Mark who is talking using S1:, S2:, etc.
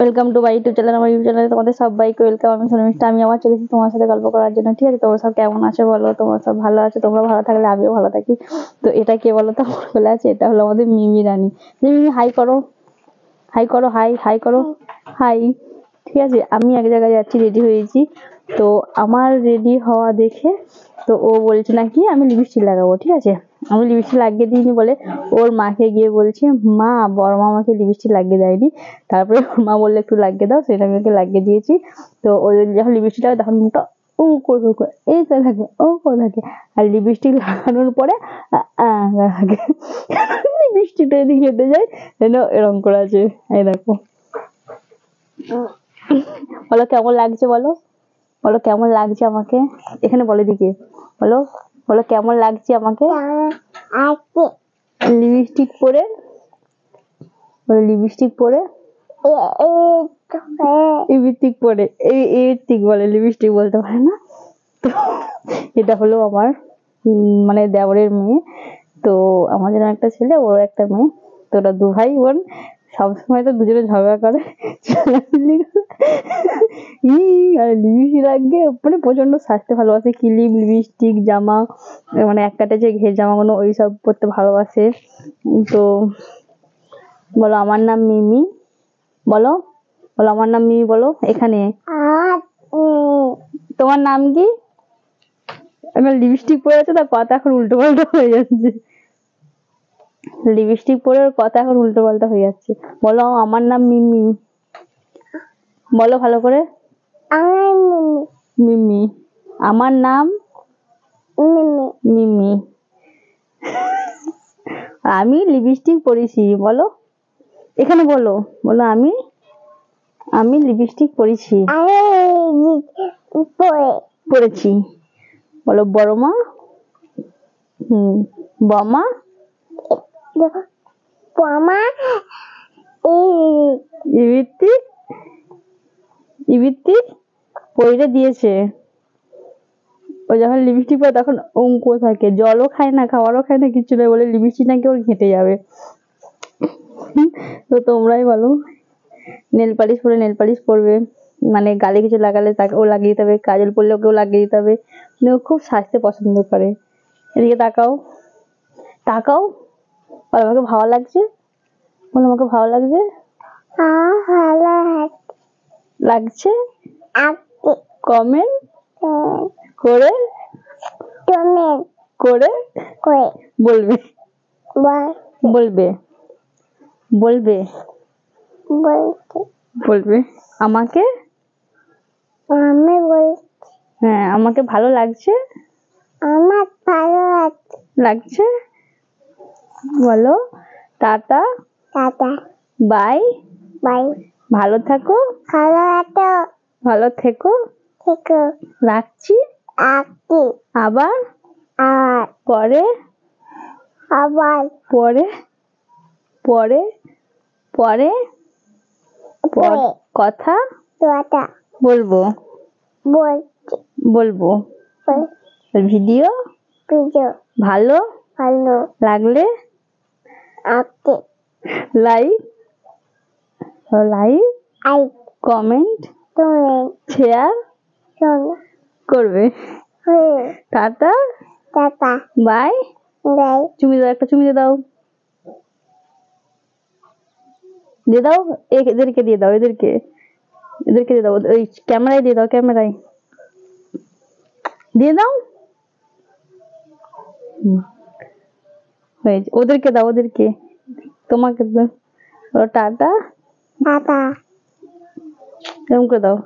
S1: Welcome to my YouTube channel. আমার YouTube চ্যানেলে তোমাদের সবাইকে ওয়েলকাম। আমি শর্মিষ্ঠা। আমি আবার চলে এসেছি তোমার সাথে গল্প করার জন্য। ঠিক আছে, তোমরা সব কেমন আছো বলো? তোমরা সব ভালো আছো? তোমরা ভালো থাকলে আমিও ভালো থাকি। তো এটা কে বলো তো? বলে আছে এটা হলো আমাদের মিমি রানী। যে মিমি হাই করো, হাই করো, হাই হাই করো, হাই। ঠিক আছে, আমি এক জায়গায় যাচ্ছি, রেডি হয়েছি। তো আমার রেডি হওয়া দেখে তো ও বলছে নাকি আমি লিপস্টিক লাগাবো। ঠিক আছে, আমি লিপস্টিক লাগিয়ে দিইনি বলে ওর মাকে গিয়ে বলছে, মা বড় মা আমাকে লিপস্টিক লাগিয়ে দেয়নি। তারপরে ওর মা বললে একটু লাগিয়ে দাও, সেটা আমি ওকে লাগিয়ে দিয়েছি। তো ও যখন লিপস্টিক লাগাবে তখন মুখটা ও করবে, এই করে থাকে, ও করে থাকে। আর লিপস্টিক লাগানোর পরে থাকে লিপস্টিকটা এদিকে হেঁটে যায়, এরকম করে আছে। এই দেখো, বলো কেমন লাগছে, বলো বলো কেমন লাগছে আমাকে। এখানে বলে দিকে বলো, বলো কেমন লাগছে আমাকে। লিপস্টিক পরে, লিপস্টিক পরে, লিপস্টিক পরে, এই বলে, লিপস্টিক বলতে পারে না। তো এটা হলো আমার মানে দেওরের মেয়ে। তো আমাদের একটা ছেলে, ওর একটা মেয়ে। তো ওরা দু ভাই বোন। সবসময় তো দুজনে ঝগড়া করে, আর লিপস্টিক লাগিয়ে মানে প্রচন্ড সাজতে ভালোবাসে। ক্লিপ, লিপস্টিক, জামা, মানে এক কাটে যে ঘের জামাগুলো ওইসব পরতে ভালোবাসে। তো বলো আমার নাম মিমি, বলো বলো আমার নাম মিমি, বলো এখানে। তোমার নাম কি? আমার লিপস্টিক পরে আছে, তার কথা এখন উল্টো পাল্টা হয়ে যাচ্ছে। লিপস্টিক পরে ওর কথা এখন উল্টো পাল্টা হয়ে যাচ্ছে। বলো আমার নাম মিমি, বলো ভালো করে। মিমি, আমার নাম মিমি। আমি লিপস্টিক পরেছি, বলো এখানে বলো, বলো আমি আমি লিপস্টিক পরেছি, পরেছি। বলো বড় মা, বমা, ইবৃত্তিক, ইবৃত্তিক পরে দিয়েছে। ও যখন লিপস্টিক পরে তখন অঙ্ক থাকে, জলও খায় না, খাবারও খায় না, কিছু না, বলে লিপস্টিক নাকি ওর ঘেঁটে যাবে। তো তোমরাই বলো। নেল পালিশ পরে, নেল পালিশ পরবে, মানে গালে কিছু লাগালে তাকে ও লাগিয়ে দিতে হবে, কাজল পরলে ওকেও লাগিয়ে দিতে হবে। মানে ও খুব সাজতে পছন্দ করে। এদিকে তাকাও, তাকাও, বলো আমাকে ভালো লাগছে, বলো আমাকে ভালো লাগছে, লাগছে, কমেন্ট করে করে বলবে, বলবে, বলবে, বলবে আমাকে, হ্যাঁ আমাকে ভালো লাগছে, লাগছে, বলো টাটা, বাই, ভালো থাকো, ভালো থেকো, রাখছি, আবার পরে, পরে, পরে, পরে কথা বলবো, বলবো। ভিডিও ভালো লাগলে লাইক, কমেন্ট, শেয়ার করবে। Tata, bye. চুমি দাও, একটা চুমি দিয়ে দাও, দিয়ে দাও, এদেরকে দিয়ে দাও, এদেরকে দিয়ে দাও, ওই ক্যামেরায় দিয়ে দাও, ক্যামেরায় দিয়ে দাও। হয়েছে, ওদেরকে দাও, ওদেরকে, তোমাকে দাও। টাটা, এরকম করে দাও।